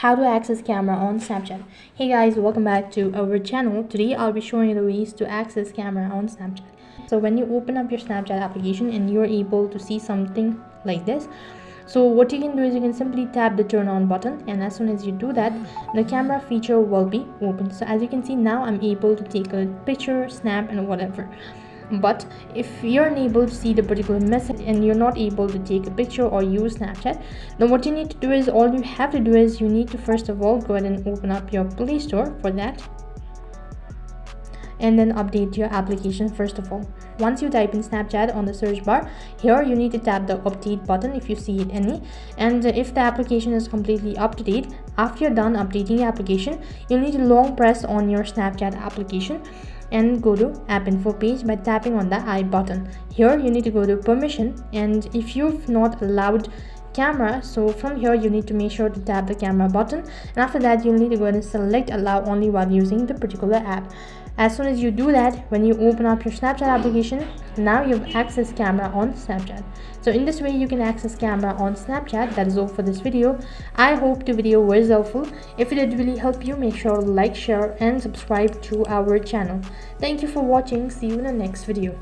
How to access camera on Snapchat. Hey guys, welcome back to our channel. Today I'll be showing you the ways to access camera on Snapchat. So when you open up your Snapchat application and you're able to see something like this, so what you can do is you can simply tap the turn on button, and as soon as you do that, the camera feature will be open. So as you can see now, I'm able to take a picture, snap, and whatever. But if you're unable to see the particular message and you're not able to take a picture or use Snapchat, then what you need to do is, all you have to do is you need to first of all go ahead and open up your Play Store for that, and then update your application first of all. Once you type in Snapchat on the search bar, here you need to tap the update button if you see it any, and if the application is completely up to date, after you're done updating your application, you'll need to long press on your Snapchat application and go to app info page by tapping on the I button. Here you need to go to permission, and if you've not allowed camera, so from here you need to make sure to tap the camera button, and after that you'll need to go ahead and select allow only while using the particular app. As soon as you do that, when you open up your Snapchat application, now you've accessed camera on Snapchat. So in this way you can access camera on Snapchat. That is all for this video. I hope the video was helpful. If it did really help you, make sure to like, share and subscribe to our channel. Thank you for watching. See you in the next video.